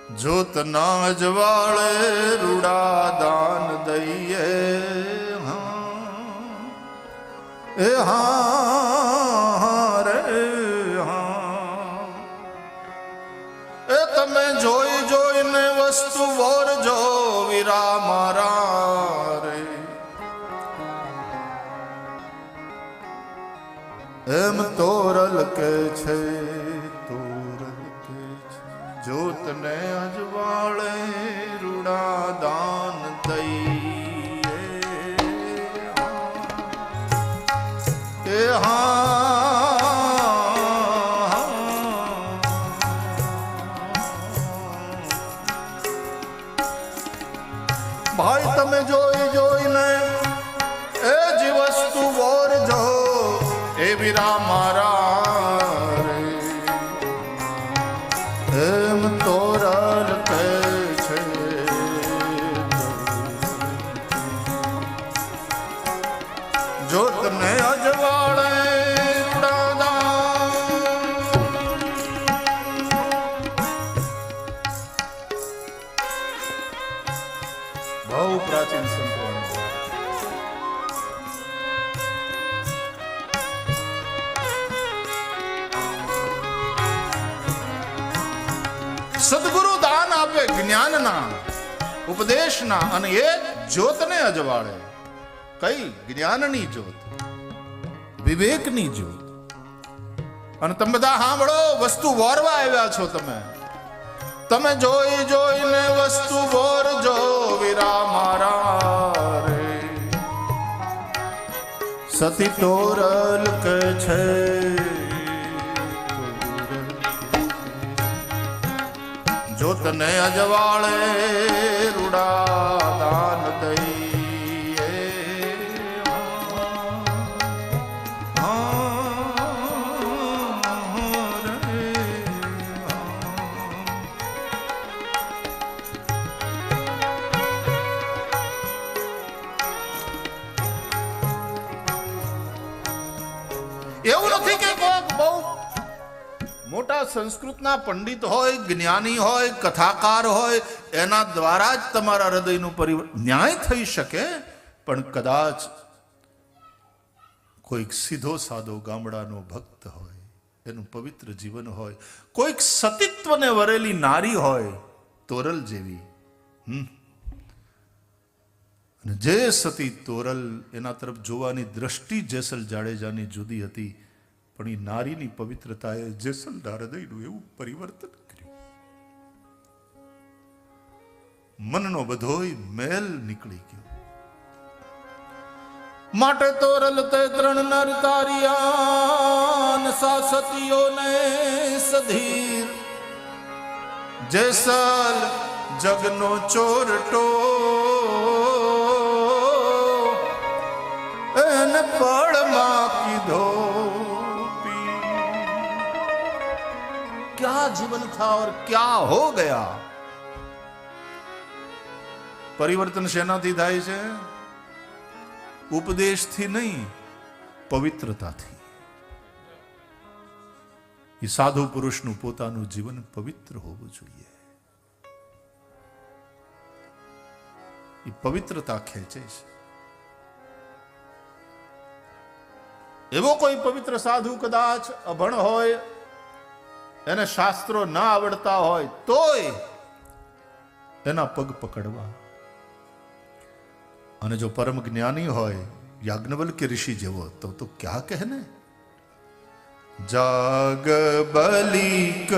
જોત ના અજવાળે રૂડા દાન દઈએ એ હા રે હા એ તમે જોઈ જોઈને વસ્તુ વોરજો વીરા મારા રે એમ તોરલ કે છે જોતને અજવાળે રૂડા દાન દઈએ એ હા ભાઈ તમે જોઈ જોઈને એ જ વસ્તુ વોરજો એ વીરા મારા રે એમ તોરલ કહે છે જોતને અજવાળે બહુ પ્રાચીન સંતવાણી સદગુરુ દાન આપે જ્ઞાનના ઉપદેશના અને એ જ્યોતને અજવાળે કઈ જ્ઞાનની જ્યોત વિવેકની જ્યોત અને તમે બધા સાંભળો વસ્તુ વોરવા આવ્યા છો તમે જોઈ જોઈને વસ્તુ વોરજો વીરા મારા રે સતી તોરલ કે છે જોતને અજવાળે રૂડા દાન દઈએ એવું નથી કે બહુ મોટા સંસ્કૃતના પંડિત હોય જ્ઞાની હોય કથાકાર હોય એના દ્વારા જ તમારા હૃદયનું પરિવર્તન ન્યાય થઈ શકે પણ કદાચ કોઈક સીધો સાદો ગામડાનો ભક્ત હોય એનું પવિત્ર જીવન હોય કોઈક સતીત્વને વરેલી નારી હોય તોરલ જેવી અને જે સતી તોરલ એના તરફ જોવાની દ્રષ્ટિ જેસલ જાડેજાની જુદી હતી પણ એ નારીની પવિત્રતાએ જેસલના હૃદયનું એવું પરિવર્તન કર્યું મનનો બધોય મેલ નીકળી ગયો માટે તોરલ તે ત્રણ નર તારિયાન સાસતીઓને સધીર જેસલ જગનો ચોરટો એને પળમાં કીધો क्या जीवन था और क्या हो गया परिवर्तन सेनाथी થાય છે ઉપદેશથી નહીં પવિત્રતાથી એ સાધુ પુરુષનું પોતાનું જીવન પવિત્ર હોવું જોઈએ એ પવિત્રતા ખેંચે છે એવો કોઈ પવિત્ર સાધુ કદાચ અભણ હોય એને શાસ્ત્રો ના આવડતા હોય તોય એના પગ પકડવા અને જો પરમ જ્ઞાની હોય યાજ્ઞવલ્ક્ય ઋષિ જેવો તો ક્યાં કહે ને જાગબલિક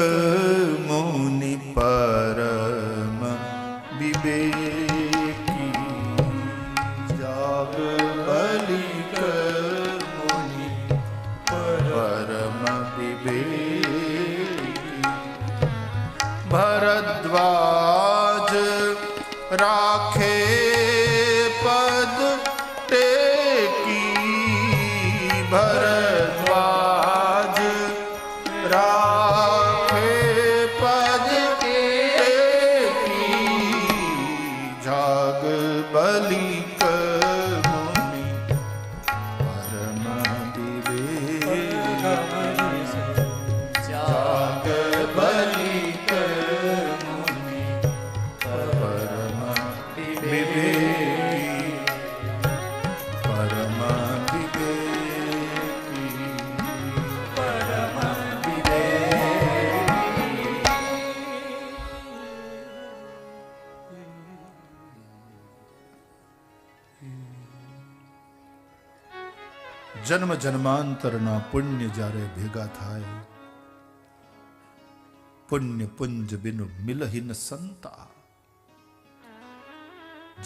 મુનિ પરમ વિવેકી જાગબલિક મુનિ પરમ વિવેકી ભરદ્વાજ રાખે પદ ટેકી ભરદ્વાજ રાખે પદ ટેકી જાગબલિક મુનિ પરમ વિવેકી જાગબલિક મુનિ જન્મ જન્માંતરના પુણ્ય જ્યારે ભેગા થાય, પુણ્ય પુંજ બિનુ મિલહિન સંતા,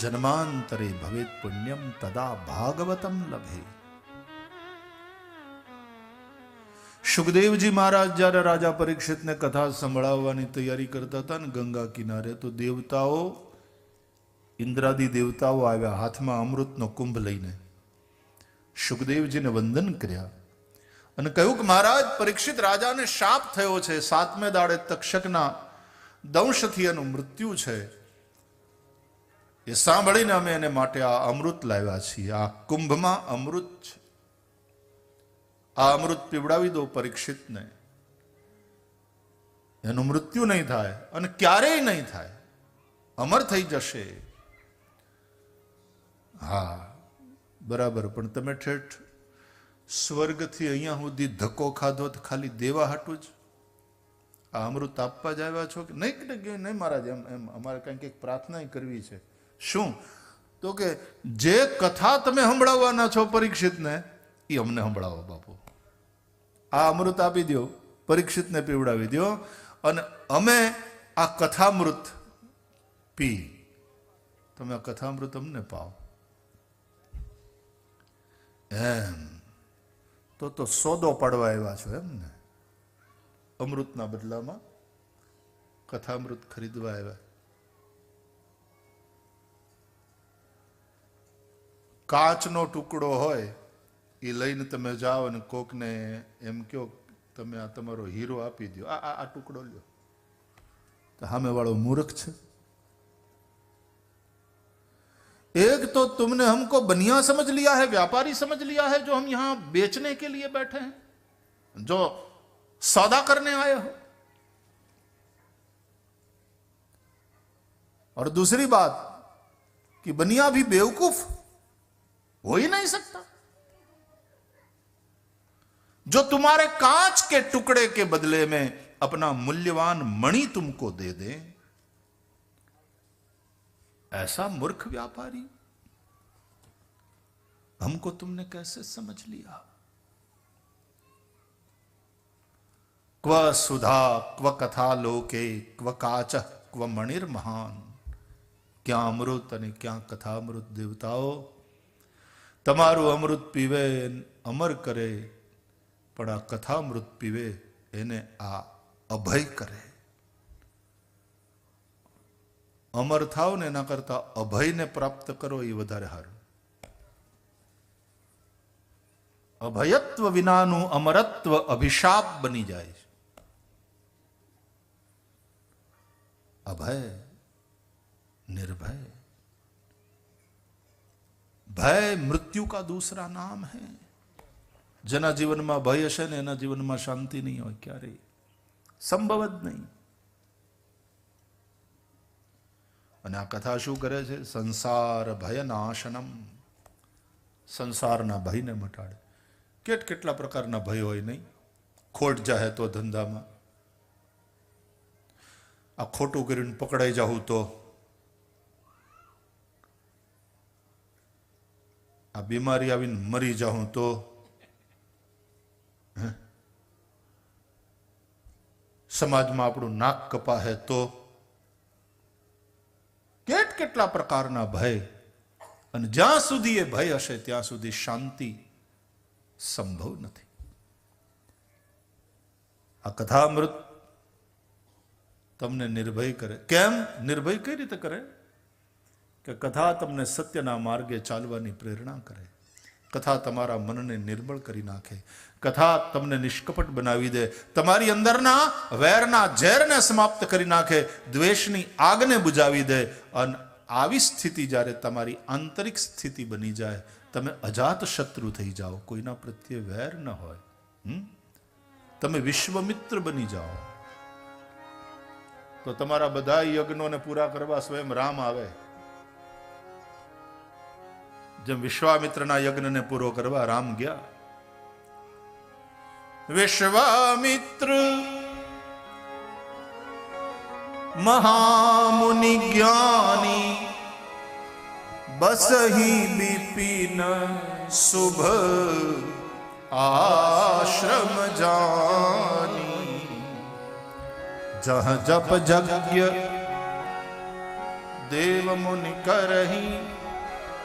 જન્માંતરે ભવેત પુણ્યમ તદા ભાગવતમ લભે. સુખદેવજી મહારાજ જ્યારે રાજા પરીક્ષિતને કથા સંભળાવવાની તૈયારી કરતા હતા ને ગંગા કિનારે, તો દેવતાઓ, ઇન્દ્રાદિ દેવતાઓ આવ્યા હાથમાં અમૃતનો કુંભ લઈને, સુખદેવજીને વંદન કર્યા અને કહ્યું કે મહારાજ, પરીક્ષિત રાજાને શાપ થયો છે, 7મે દાડે તક્ષકના દંશથી એનું મૃત્યુ છે. એ સાંભળીને અમે એને માટે આ અમૃત લાવ્યા છીએ. આ કુંભમાં અમૃત છે, આ અમૃત પીવડાવી દો પરીક્ષિતને, એનું મૃત્યુ નહીં થાય અને ક્યારેય નહીં થાય, અમર થઈ જશે. હા બરાબર, પણ તમે ઠેઠ સ્વર્ગથી અહીંયા સુધી ધક્કો ખાધો તો ખાલી દેવા હાટું જ આ અમૃત આપવા જ આવ્યા છો કે નહીં? નહીં મહારાજ, એમ અમારે કંઈક પ્રાર્થના કરવી છે. શું? તો કે જે કથા તમે સંભળાવવાના છો પરીક્ષિતને, એ અમને સંભળાવો બાપુ. આ અમૃત આપી દો, પરીક્ષિતને પીવડાવી દો અને અમે આ કથામૃત પી, તમે આ કથામૃત અમને પાઓ. એમ તો સોદો પાડવા આવ્યા છો એમ ને? અમૃતના બદલામાં કથામૃત ખરીદવા આવ્યા. કાચનો ટુકડો હોય એ લઈને તમે જાઓ અને કોકને એમ કહો તમે આ તમારો હીરો આપી દો, આ ટુકડો લ્યો, તો સામે વાળો મૂર્ખ છે. एक तो तुमने हमको बनिया समझ लिया है, व्यापारी समझ लिया है, जो हम यहां बेचने के लिए बैठे हैं, जो सौदा करने आए हो. और दूसरी बात कि बनिया भी बेवकूफ हो ही नहीं सकता. जो तुम्हारे कांच के टुकड़े के बदले में अपना मूल्यवान मणि तुमको दे दे, ऐसा मूर्ख व्यापारी हमको तुमने कैसे समझ लिया? क्व सुधा क्व कथा लोके क्व काच क्व मणिर महान. ક્યાં અમૃત અને ક્યાં કથામૃત. દેવતાઓ, તમારું અમૃત પીવે અમર કરે, પણ આ કથામૃત પીવે એને આ અભય કરે. અમર થાવ ને એના કરતા અભયને પ્રાપ્ત કરો એ વધારે સારું. અભયત્વ વિનાનું અમરત્વ અભિશાપ બની જાય છે. અભય, निर्भय, भय मृत्यु का दूसरा नाम है. जना जीवन में भय हशे ने एना जीवन में शांति नहीं हो, क्यारे संभव ज नहीं. અને આ કથા શું કરે છે? સંસાર ભય નાશનમ, સંસારના ભયને મટાડે. કેટલા પ્રકારના ભય હોય નહીં? ખોટ જાહે તો ધંધામાં, આ ખોટું કરીને પકડાઈ જાઉં તો, આ બીમારી આવીને મરી જાઉં તો, સમાજમાં આપણું નાક કપાહે તો, કેટલા પ્રકારના ભય. અને જ્યાં સુધી એ ભય હશે ત્યાં સુધી શાંતિ સંભવ નથી. આ કથામૃત તમને નિર્ભય કરે. કેમ નિર્ભય? કઈ રીતે કરે? કે કથા તમને સત્યના માર્ગે ચાલવાની પ્રેરણા કરે. કથા તમારા મનને નિર્મળ કરી નાખે. કથા તમને નિષ્કપટ બનાવી દે. તમારી અંદરના વેરના ઝેરને સમાપ્ત કરી નાખે. દ્વેષની આગને બુજાવી દે. અને આવી સ્થિતિ જ્યારે તમારી આંતરિક સ્થિતિ બની જાય, તમે અજાત શત્રુ થઈ જાઓ, કોઈના પ્રત્યે વેર ન હોય, તમે વિશ્વમિત્ર બની જાઓ, તો તમારા બધા યજ્ઞોને પૂરા કરવા સ્વયં રામ આવે. જેમ વિશ્વામિત્રના યજ્ઞને પૂરો કરવા રામ ગયા. વિશ્વામિત્ર महामुनि ज्ञानी बसहि विपिन शुभ आश्रम जानी, जहाँ जप यज्ञ देव मुनि करही,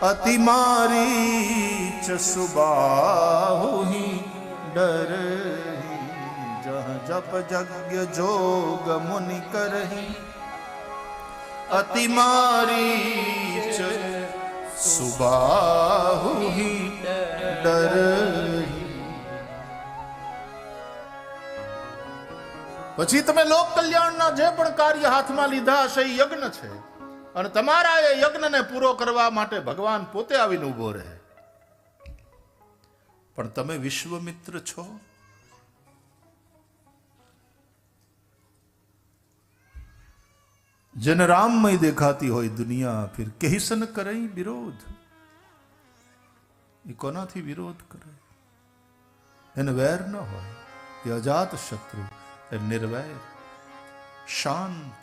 अति मारीच सुबाहु ही डरही। जहाँ जप यज्ञ जोग मुनि करही, अति मारीच सुबाहु ही डरही। પછી તમે લોક કલ્યાણના જે પણ કાર્ય હાથમાં લીધા હશે એ યજ્ઞ છે, અને તમારા એ યજ્ઞને પૂરો કરવા માટે ભગવાન પોતે આવીને ઉભો રહે. પણ તમે વિશ્વમિત્ર છો. જન રામમય દેખાતી હોય દુનિયા, ફિર કહીસન કરે વિરોધ. એ કોનાથી વિરોધ કરે? એને વેર ન હોય, એ અજાત શત્રુ, એ નિર્વૈર શાંત.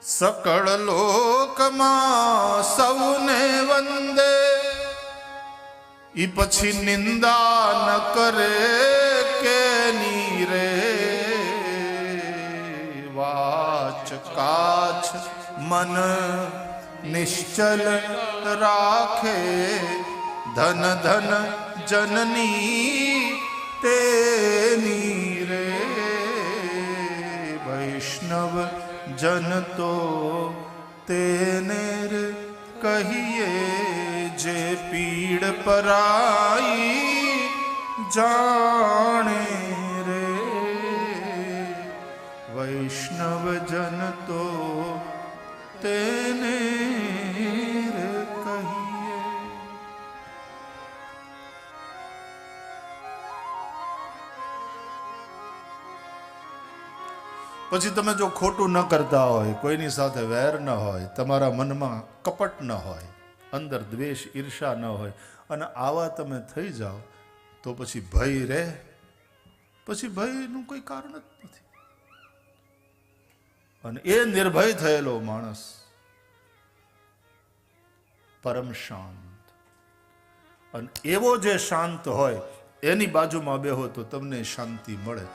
સકળ લોકમાં સૌને વંદે, ઈ પછી નિંદા ન કરે કેની રે. વાચ કાચ મન નિશ્ચલ રાખે, ધન ધન જનની તેની રે. વૈષ્ણવ જન તો તેને રે કહીએ, જે પીડ પરાઈ જાણે રે. વૈષ્ણવ જન તો તેને રે કહીએ. પછી તમે જો ખોટું ન કરતા હોય, કોઈની સાથે વેર ન હોય, તમારા મનમાં કપટ ન હોય, અંદર દ્વેષ ઈર્ષા ન હોય, અને આવા તમે થઈ જાઓ તો પછી ભય રહે? પછી ભયનું કોઈ કારણ જ નથી. અને એ નિર્ભય થયેલો માણસ પરમ શાંત. અને એવો જે શાંત હોય એની બાજુમાં બેહો તો તમને શાંતિ મળે.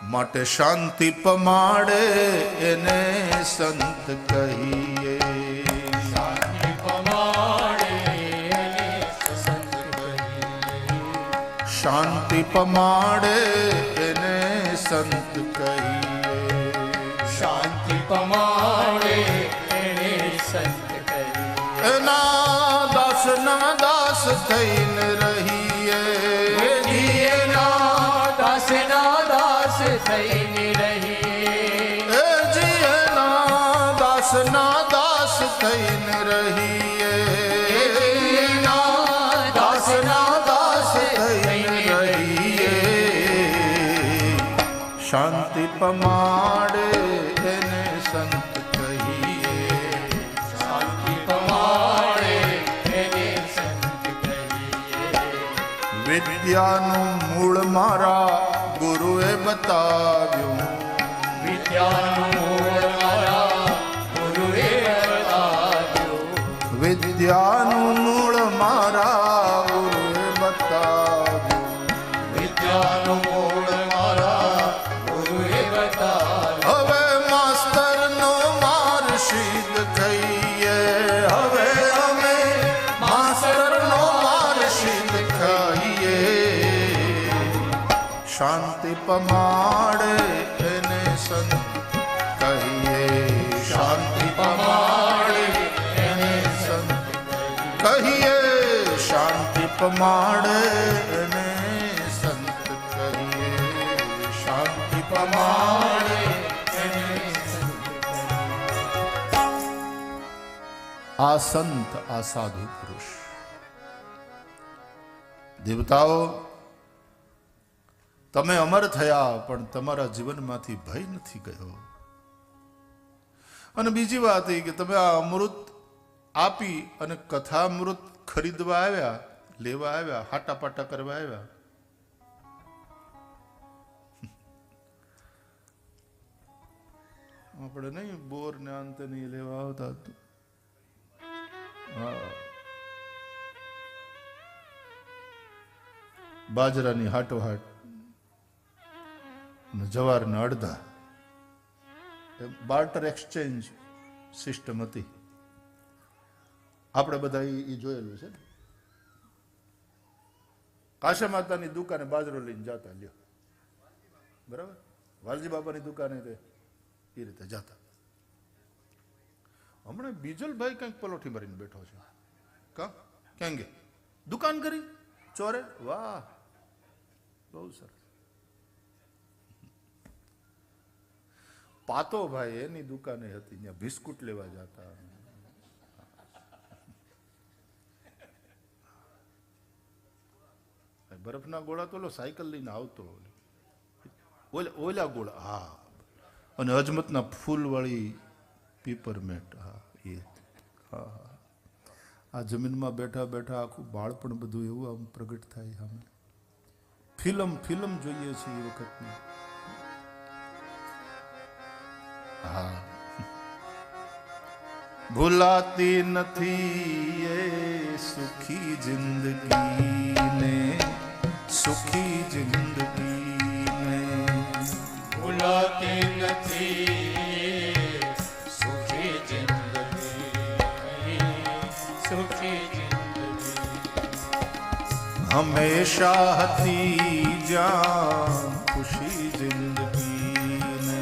માટે શાંતિ પમાડે એને સંત કહીએ. શાંતિ પમાડે એને સંત કહીએ. શાંતિ પમાડે એને સંત કહીએ. શાંતિ પમાડે એને સંત કહીએ. એના દાસના દાસ થઈને રહીએ. દાસના દાસ થઈને રહીએ. જીના દાસના દાસ થઈને રહીએ. દાસના દાસ થઈને રહીએ. શાંતિ પમાડે એને સંત કહીએ. શાંતિ પમાડે એને સંત કહીએ. વિદ્યાનું મૂળ મારા ગુરુએ બતાવ્યું. વિદ્યાનું મૂળ મારા ગુરુએ બતાવ્યું. વિદ્યાનું મૂળ મારા ગુરુએ બતાવ્યું. વિદ્યાનું મૂળ મારા ગુરુએ બતાવ્યું. હવે માસ્તરનો માર સિદ્ધ થઈએ. હવે અમે માસ્તરનો માર સિદ્ધ ખાઈએ. શાંતિ પમાડે એને સંત કહીએ. શાંતિ પમાડે એને સંત કહીએ. શાંતિ પમાડે એને સંત કહીએ. શાંતિ પમાડે એને સંત કહીએ. આ સંત, આ સાધુ પુરુષ, દેવતાઓ તમે અમર થયા પણ તમારા જીવનમાંથી ભય નથી ગયો. અને બીજી વાત એ કે તમે આ અમૃત આપી અને કથામૃત ખરીદવા આવ્યા, લેવા આવ્યા, હાટાપાટા કરવા આવ્યા. આપણે નહીં બોર ને અંતે નહીં લેવા આવતા. બાજરાની હાટોહાટ જવારના અડધા, બાર્ટર એક્સચેન્જ સિસ્ટમ હતી. આપણે બધા એ જોયેલું છે. કાશા માતાની દુકાને બાજરો લઈને જતા, લ્યો બરાબર, વાલજી બાબાની દુકાને એ રીતે જતા. હમણાં બીજલભાઈ કંઈક પલોઠી મારીને બેઠો છે. ક્યાં ગે દુકાન કરી ચોરે? વાહ, બહુ સરસ. પાતો ભાઈ એની દુકાને હતી, ત્યાં બિસ્કુટ લેવા જતા. બરફના ગોળા તો સાયકલ લઈને આવતો, ઓલા ગોળા, હા, અને અજમતના ફૂલ વાળી પીપરમેન્ટ, હા એ, હા. આ જમીનમાં બેઠા બેઠા આખું બાળપણ બધું એવું આમ પ્રગટ થાય સામે. ફિલ્મ જોઈએ છે એ વખતની. હા, ભૂલાતી નથી એ સુખી જિંદગીને, સુખી જિંદગીને ભૂલાતી નથી, સુખી જિંદગી, સુખી જિંદગી હંમેશા હતી જાન ખુશી જિંદગીને,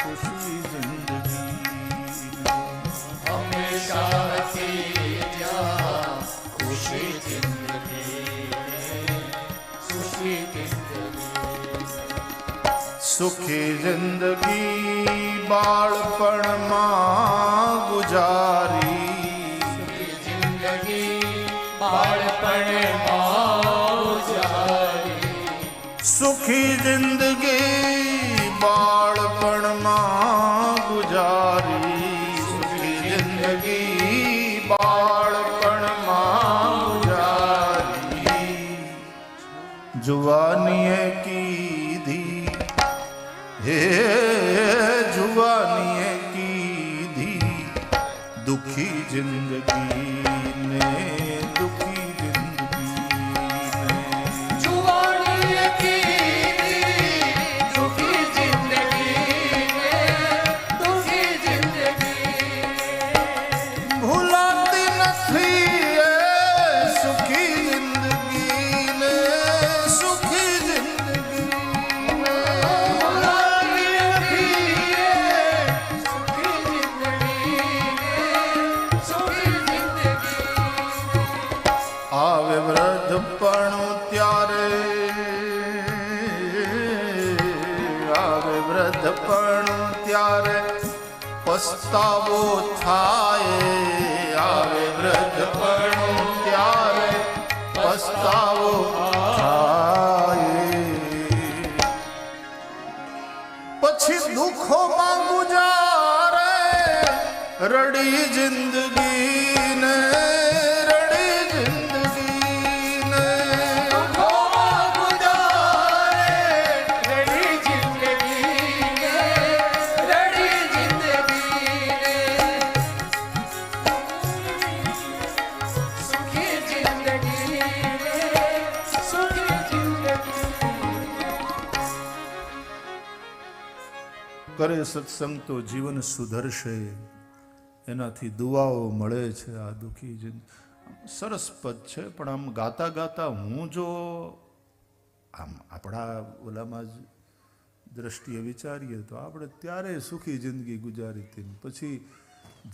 ખુશી જિંદગી હંમેશા હતી જાન ખુશી જિંદગી, સુખી જિંદગી. સુખી જિંદગી બાળપણમાં ગુજારી, સુખી જિંદગી બાળપણમાં ગુજારી, સુખી જિંદગી બાળપણમાં ગુજારી. જુવાનીએ કીધી, હે જુવાનીએ કીધી દુખી જિંદગીને, દુખી જિંદગીને. જુવાનીએ કીધી સુખી જિંદગીને, દુખી જિંદગી ભૂલાતી નથી એ સુખી જિંદગીને, સુખી જિંદગીને. ભૂલાતી નથી એ સુખી જિંદગીને, સુખી જિંદગી. આવે વૃદ્ધપણું ત્યારે, આવે વૃદ્ધપણું ત્યારે પસ્તાવો થાય, આવે વૃદ્ધપણું ત્યારે પસ્તાવો થાય. પછી દુઃખોમાં ગુજારે રડી જિંદગીને, રડી જિંદગીને. દુઃખોમાં ગુજારે રડી જિંદગીને, રડી જિંદગીને. સુખી જિંદગીને, સુખી જિંદગી. કરે સત્સંગ તો જીવન સુધરશે, એનાથી દુઆઓ મળે છે. આ દુઃખી સરસ પદ છે, પણ આમ ગાતા ગાતા હું જો આમ આપણા ઓલામાં જ દ્રષ્ટિએ વિચારીએ તો આપણે ત્યારે સુખી જિંદગી ગુજારી હતી, પછી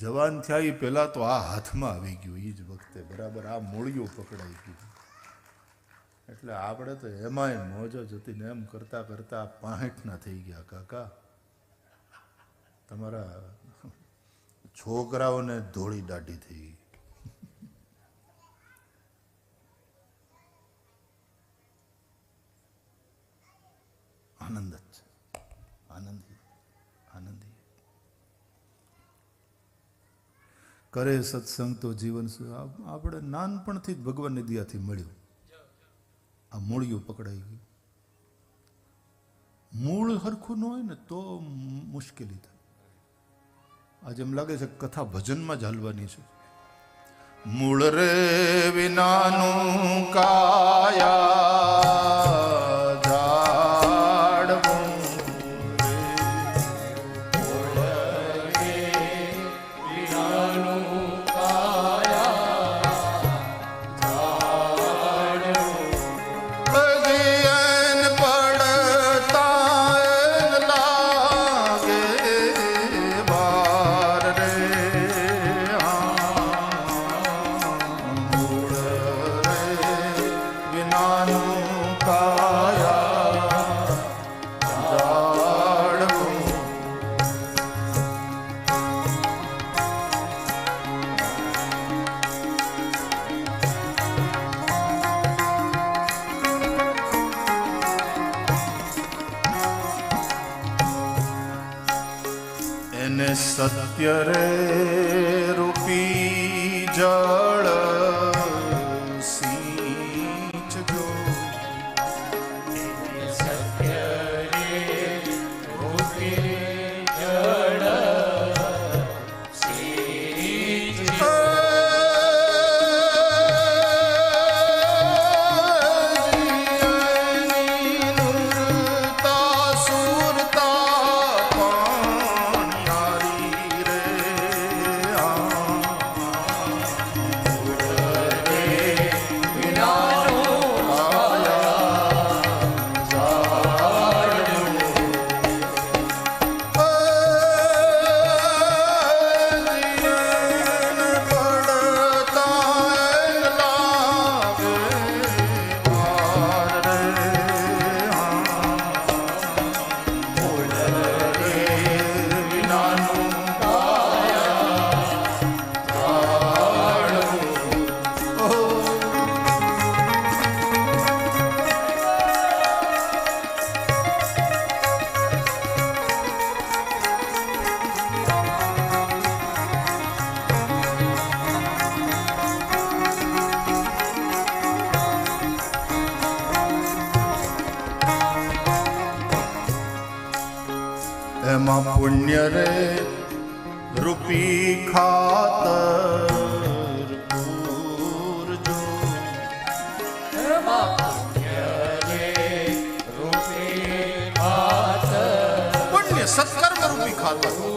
જવાન થયા એ પહેલાં તો આ હાથમાં આવી ગયું, એ જ વખતે બરાબર આ મૂળિયું પકડાઈ ગયું. એટલે આપણે તો એમાંય મોજ જ હતી ને, એમ કરતાં કરતાં 65 થઈ ગયા કાકા. તમારા છોકરાઓને ધોળી દાઢી થઈ ગઈ. આનંદ જ છે, આનંદી આનંદી. કરે સત્સંગ તો જીવન આપણે નાનપણથી જ ભગવાનની દયાથી મળ્યું. આ મૂળિયું પકડાઈ ગયું. મૂળ હરખું ન હોય ને તો મુશ્કેલી થાય. આજે એમ લાગે છે કથા ભજનમાં જ હાલવાની છે, મૂળ રે વિનાનું કાયા ઝાડવું અગિયાન પડતા એન લાગે બાર રે મૂળ રે વિનાનું કાયા ઝાડવું એને સત્ય રે રૂપી જળ સિંચજો નૂરતા સુરતા પાણિયારી રે એમાં પુણ્ય રે રૂપી ખાતર પૂરજો પુણ્ય સત્કર્મ રૂપી ખાતર